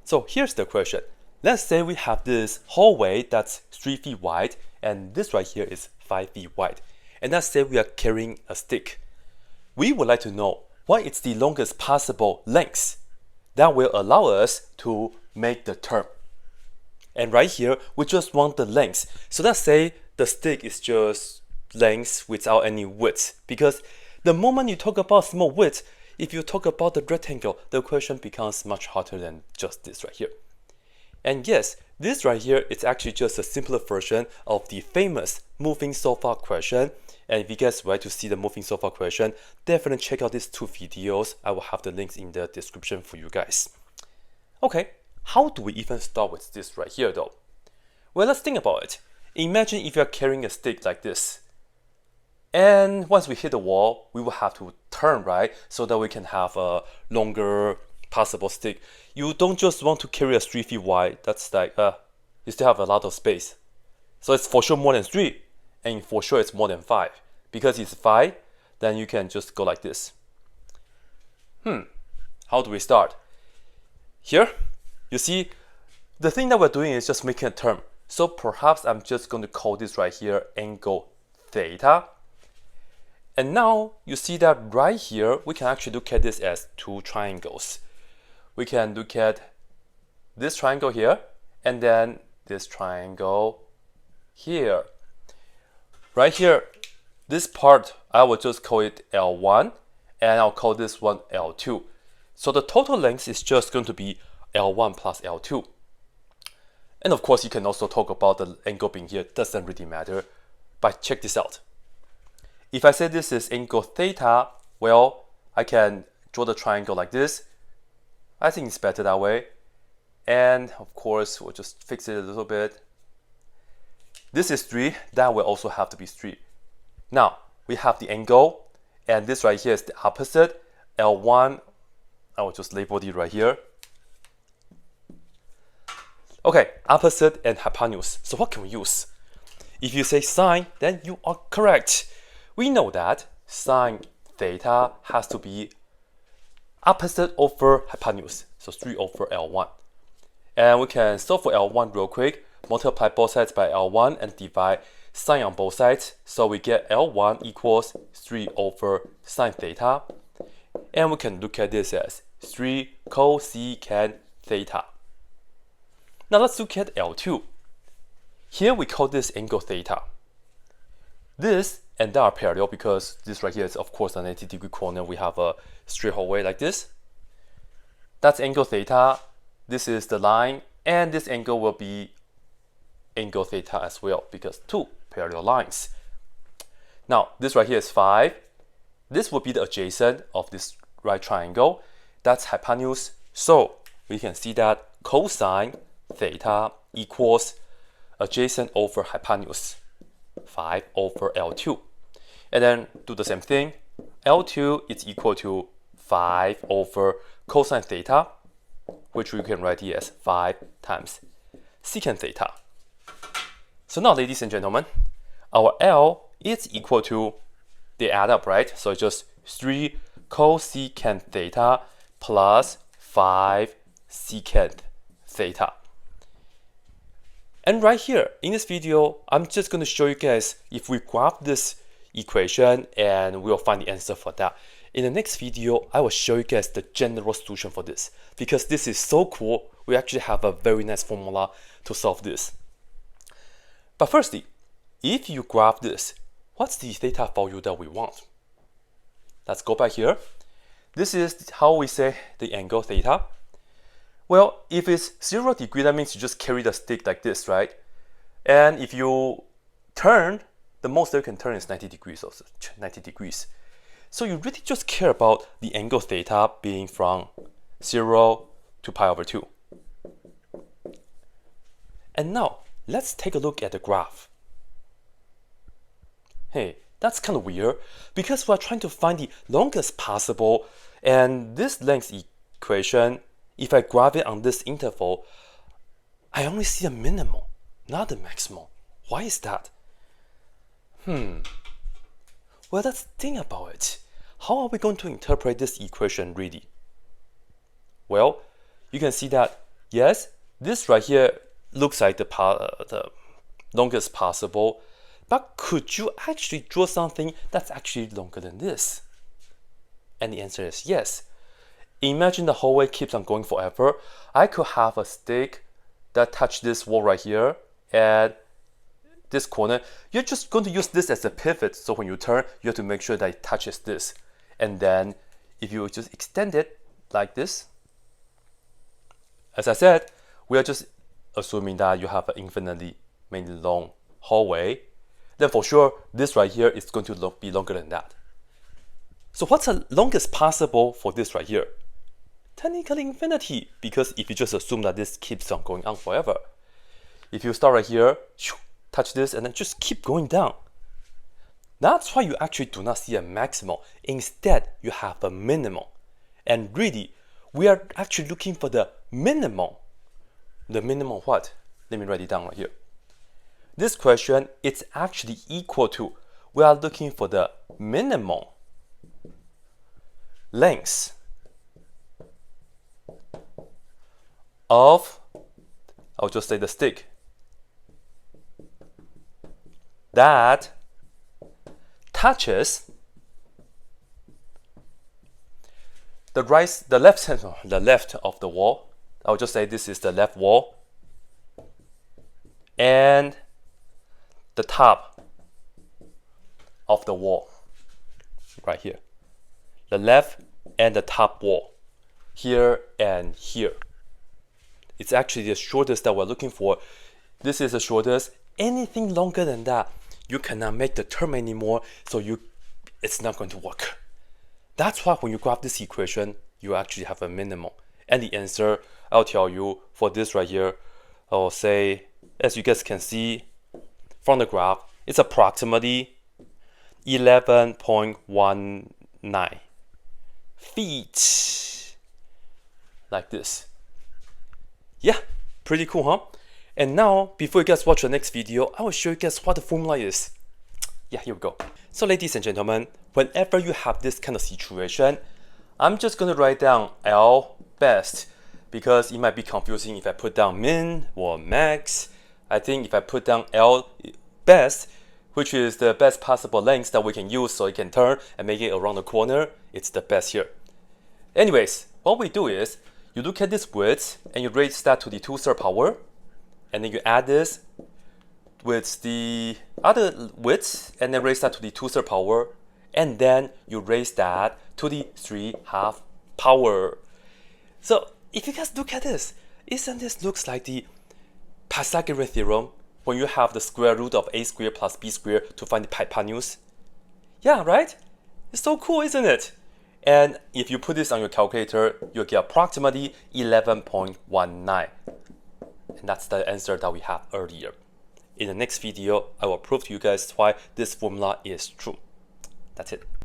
So here's the question. Let's say we have this hallway that's 3 feet wide, and this right here is 5 feet wide. And let's say we are carrying a stick. We would like to know what is the longest possible length that will allow us to make the turn. And right here, we just want the length. So let's say the stick is just length without any width. Because the moment you talk about small width, if you talk about the rectangle, the question becomes much harder than just this right here. And yes, this right here is actually just a simpler version of the famous moving sofa question. And if you guys would like to see the moving sofa question, definitely check out these two videos. I will have the links in the description for you guys. Okay, how do we even start with this right here though? Well, let's think about it. Imagine if you're carrying a stick like this. And once we hit the wall, we will have to turn, right? So that we can have a longer possible stick. You don't just want to carry a 3 feet wide. That's like, you still have a lot of space. So it's for sure more than 3. And for sure it's more than 5. Because it's 5, then you can just go like this. How do we start? Here, you see, the thing that we're doing is just making a turn. So perhaps I'm just going to call this right here angle theta. And now you see that right here, we can actually look at this as two triangles. We can look at this triangle here, and then this triangle here. Right here, this part, I will just call it L1, and I'll call this one L2. So the total length is just going to be L1 plus L2. And of course, you can also talk about the angle being here, doesn't really matter. But check this out. If I say this is angle theta, well, I can draw the triangle like this. I think it's better that way. And of course, we'll just fix it a little bit. This is 3, that will also have to be 3. Now, we have the angle, and this right here is the opposite. L1, I will just label it right here. Okay, opposite and hypotenuse. So what can we use? If you say sine, then you are correct. We know that sine theta has to be opposite over hypotenuse, so 3 over L1. And we can solve for L1 real quick, multiply both sides by L1 and divide sine on both sides. So we get L1 equals 3 over sine theta. And we can look at this as 3 cosecant theta. Now let's look at L2. Here we call this angle theta. This and that are parallel because this right here is of course an 90-degree corner. We have a straight hallway like this. That's angle theta. This is the line, and this angle will be angle theta as well because two parallel lines. Now this right here is 5. This will be the adjacent of this right triangle. That's hypotenuse. So we can see that cosine theta equals adjacent over hypotenuse, 5 over L2. And then do the same thing. L2 is equal to 5 over cosine theta, which we can write here as 5 times secant theta. So now, ladies and gentlemen, our L is equal to, they add up, right? So it's just 3 cosecant theta plus 5 secant theta. And right here in this video, I'm just going to show you guys if we graph this equation and we'll find the answer for that. In the next video, I will show you guys the general solution for this because this is so cool. We actually have a very nice formula to solve this. But firstly, if you graph this, what's the theta value that we want? Let's go back here. This is how we say the angle theta. Well, if it's 0 degree, that means you just carry the stick like this, right? And if you turn, the most that you can turn is 90 degrees, also 90 degrees. So you really just care about the angle theta being from 0 to pi over 2. And now, let's take a look at the graph. Hey, that's kind of weird because we're trying to find the longest possible, and this length equation, if I graph it on this interval, I only see a minimum, not the maximum. Why is that? Well, let's think about it. How are we going to interpret this equation really? Well, you can see that yes, this right here looks like the longest possible, but could you actually draw something that's actually longer than this? And the answer is yes. Imagine the hallway keeps on going forever. I could have a stick that touch this wall right here and this corner. You're just going to use this as a pivot, so when you turn, you have to make sure that it touches this. And then if you just extend it like this, as I said, we are just assuming that you have an infinitely mainly long hallway, then for sure this right here is going to be longer than that. So what's the longest possible for this right here? Technically infinity, because if you just assume that this keeps on going on forever. If you start right here, touch this, and then just keep going down. That's why you actually do not see a maximum. Instead, you have a minimum. And really, we are actually looking for the minimum. The minimum what? Let me write it down right here. This question, it's actually equal to, we are looking for the minimum length of, I'll just say the stick, that touches the left of the wall. I'll just say this is the left wall, and the top of the wall right here. The left and the top wall here and here. It's actually the shortest that we're looking for. This is the shortest. Anything longer than that, you cannot make the term anymore, so it's not going to work. That's why when you graph this equation, you actually have a minimum. And the answer, I'll tell you, for this right here, I will say, as you guys can see from the graph, it's approximately 11.19 feet. Like this. Yeah, pretty cool, huh? And now, before you guys watch the next video, I will show you guys what the formula is. Yeah, here we go. So ladies and gentlemen, whenever you have this kind of situation, I'm just going to write down L best, because it might be confusing if I put down min or max. I think if I put down L best, which is the best possible length that we can use so it can turn and make it around the corner, it's the best here. Anyways, what we do is, you look at this width and you raise that to the 2/3 power, and then you add this with the other width and then raise that to the 2/3 power, and then you raise that to the 3/2 power. So if you guys look at this, isn't this looks like the Pythagorean theorem when you have the square root of a squared plus b squared to find the hypotenuse? Yeah, right? It's so cool, isn't it? And if you put this on your calculator, you'll get approximately 11.19. And that's the answer that we have earlier. In the next video, I will prove to you guys why this formula is true. That's it.